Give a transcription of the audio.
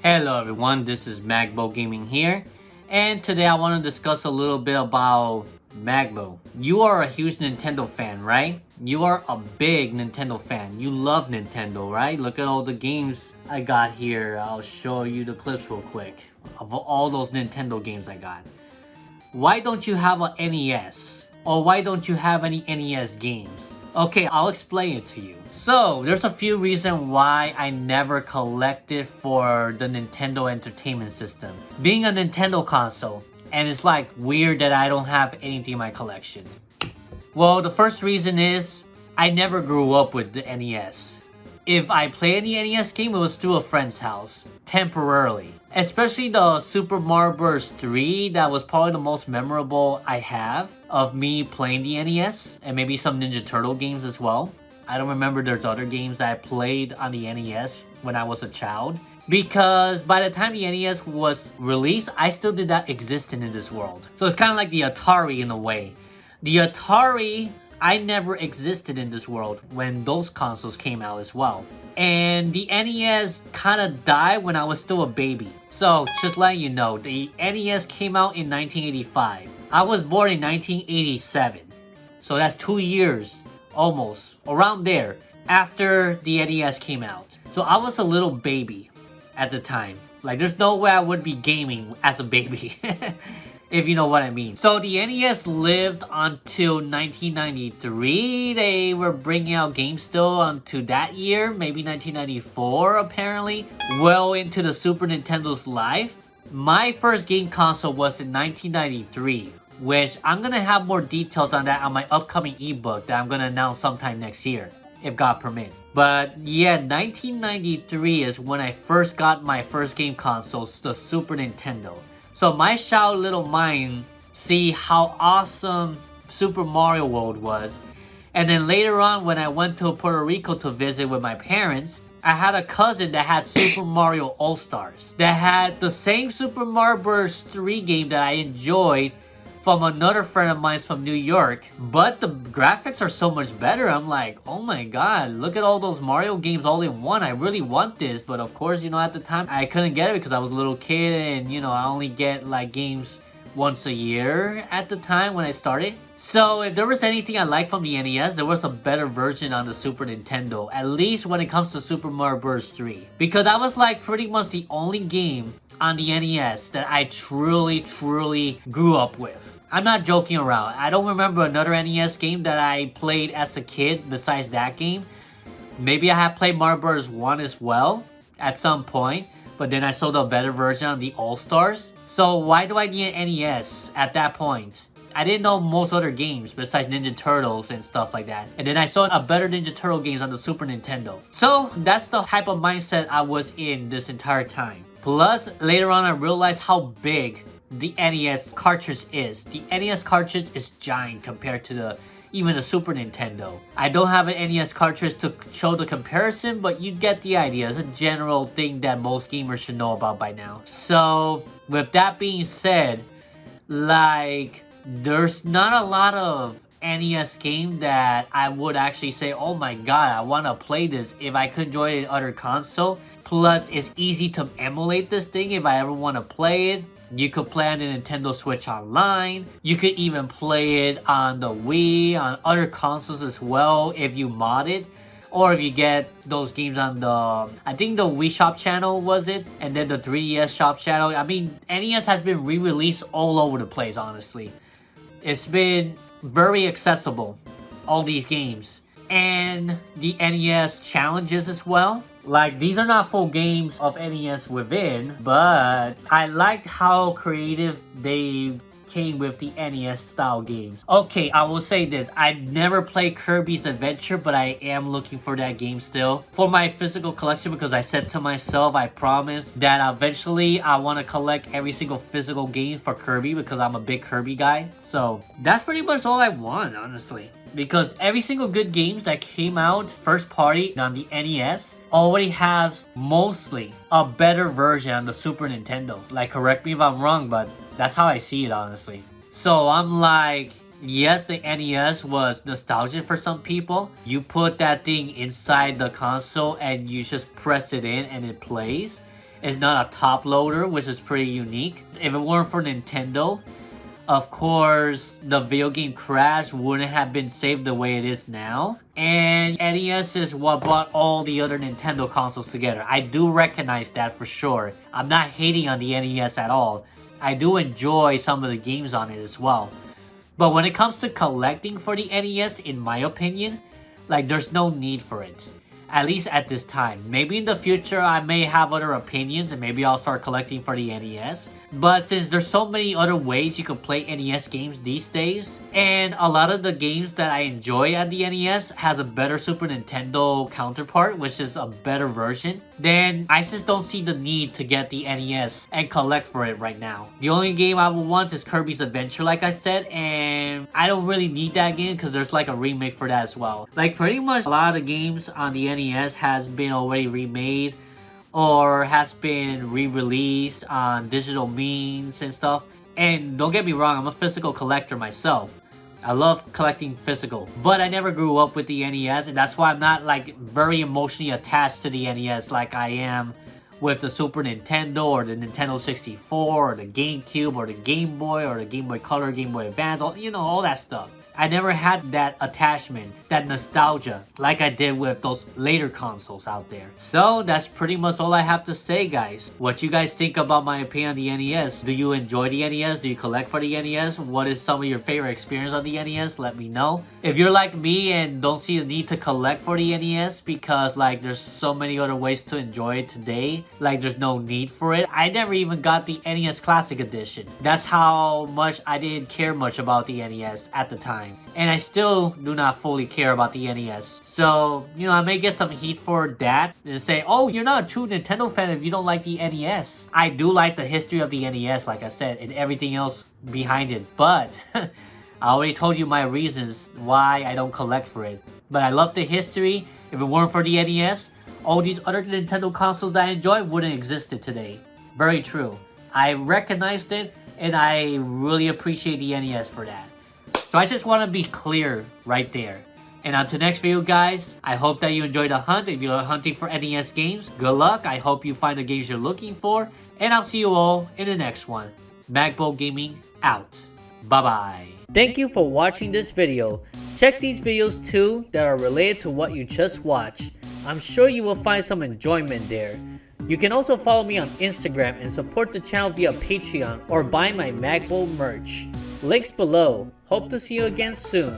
Hello everyone, this is Magbo Gaming here, and today I want to discuss a little bit about Magbo. You are a huge Nintendo fan, right? You are a big Nintendo fan. You love Nintendo, right? Look at all the games I got here. I'll show you the clips real quick of all those Nintendo games I got. Why don't you have an NES? Or why don't you have any NES games? Okay, I'll explain it to you. So, there's a few reasons why I never collected for the Nintendo Entertainment System. Being a Nintendo console, and it's like weird that I don't have anything in my collection. Well, the first reason is I never grew up with the NES. If I played any NES game, it was through a friend's house, temporarily. Especially the Super Mario Bros. 3, that was probably the most memorable I have of me playing the NES, and maybe some Ninja Turtle games as well. I don't remember there's other games that I played on the NES when I was a child. Because by the time the NES was released, I still did not exist in this world. So it's kind of like the Atari in a way. The Atari, I never existed in this world when those consoles came out as well. And the NES kind of died when I was still a baby. So just letting you know, the NES came out in 1985. I was born in 1987. So that's 2 years, almost, around there, after the NES came out. So I was a little baby at the time. Like, there's no way I would be gaming as a baby. If you know what I mean. So the NES lived until 1993. They were bringing out games still until that year, maybe 1994 apparently. Well into the Super Nintendo's life. My first game console was in 1993, which I'm gonna have more details on that on my upcoming ebook that I'm gonna announce sometime next year, if God permits. But yeah, 1993 is when I first got my first game console, the Super Nintendo. So my shallow little mind see how awesome Super Mario World was. And then later on when I went to Puerto Rico to visit with my parents, I had a cousin that had Super Mario All-Stars. That had the same Super Mario Bros. 3 game that I enjoyed from another friend of mine from New York. But the graphics are so much better. I'm like, oh my god, look at all those Mario games all in one. I really want this. But of course, you know, at the time, I couldn't get it because I was a little kid. And, you know, I only get like games once a year at the time when I started. So if there was anything I liked from the NES, there was a better version on the Super Nintendo. At least when it comes to Super Mario Bros. 3. Because that was like pretty much the only game on the NES that I truly grew up with. I'm not joking around. I don't remember another NES game that I played as a kid besides that game. Maybe I have played Mario Bros. 1 as well at some point, but then I saw the better version on the All-Stars. So why do I need an NES at that point? I didn't know most other games besides Ninja Turtles and stuff like that. And then I saw a better Ninja Turtle games on the Super Nintendo. So that's the type of mindset I was in this entire time. Plus, later on I realized how big the NES cartridge is. The NES cartridge is giant compared to even the Super Nintendo. I don't have an NES cartridge to show the comparison, but you get the idea. It's a general thing that most gamers should know about by now. So, with that being said, like, there's not a lot of NES game that I would actually say, oh my god, I want to play this if I could enjoy it in other console. Plus, it's easy to emulate this thing if I ever want to play it. You could play on the Nintendo Switch Online. You could even play it on the Wii, on other consoles as well if you mod it. Or if you get those games on the, I think the Wii Shop channel was it? And then the 3DS Shop channel. I mean, NES has been re-released all over the place, honestly. It's been very accessible, all these games. And the NES challenges as well. Like, these are not full games of NES within, but I liked how creative they came with the NES style games. Okay, I will say this. I never played Kirby's Adventure, but I am looking for that game still for my physical collection, because I said to myself, I promised that eventually I want to collect every single physical game for Kirby because I'm a big Kirby guy. So that's pretty much all I want, honestly. Because every single good games that came out first party on the NES already has mostly a better version on the Super Nintendo. Like, correct me if I'm wrong, but that's how I see it, honestly. So I'm like, yes, the NES was nostalgic for some people. You put that thing inside the console and you just press it in and it plays. It's not a top loader, which is pretty unique. If it weren't for Nintendo, of course, the video game crash wouldn't have been saved the way it is now. And NES is what brought all the other Nintendo consoles together. I do recognize that for sure. I'm not hating on the NES at all. I do enjoy some of the games on it as well. But when it comes to collecting for the NES, in my opinion, like there's no need for it. At least at this time. Maybe in the future I may have other opinions and maybe I'll start collecting for the NES. But since there's so many other ways you can play NES games these days, and a lot of the games that I enjoy at the NES has a better Super Nintendo counterpart, which is a better version, then I just don't see the need to get the NES and collect for it right now. The only game I would want is Kirby's Adventure, like I said, and I don't really need that game because there's like a remake for that as well. Like pretty much a lot of the games on the NES has been already remade or has been re-released on digital means and stuff. And don't get me wrong, I'm a physical collector myself. I love collecting physical, but I never grew up with the NES, and that's why I'm not like very emotionally attached to the NES like I am with the Super Nintendo or the Nintendo 64 or the GameCube or the Game Boy or the Game Boy Color, Game Boy Advance, all that stuff. I never had that attachment, that nostalgia, like I did with those later consoles out there. So that's pretty much all I have to say, guys. What you guys think about my opinion on the NES? Do you enjoy the NES? Do you collect for the NES? What is some of your favorite experience on the NES? Let me know. If you're like me and don't see the need to collect for the NES because like there's so many other ways to enjoy it today, like there's no need for it. I never even got the NES Classic Edition. That's how much I didn't care much about the NES at the time. And I still do not fully care about the NES. So, I may get some heat for that and say, oh, you're not a true Nintendo fan if you don't like the NES. I do like the history of the NES, like I said, and everything else behind it. But I already told you my reasons why I don't collect for it. But I love the history. If it weren't for the NES, all these other Nintendo consoles that I enjoy wouldn't exist today. Very true. I recognized it, and I really appreciate the NES for that. So I just want to be clear right there. And on to the next video, guys. I hope that you enjoyed the hunt. If you're hunting for NES games, good luck. I hope you find the games you're looking for. And I'll see you all in the next one. Magbo Gaming out. Bye-bye. Thank you for watching this video. Check these videos too that are related to what you just watched. I'm sure you will find some enjoyment there. You can also follow me on Instagram and support the channel via Patreon or buy my Magbo merch. Links below. Hope to see you again soon.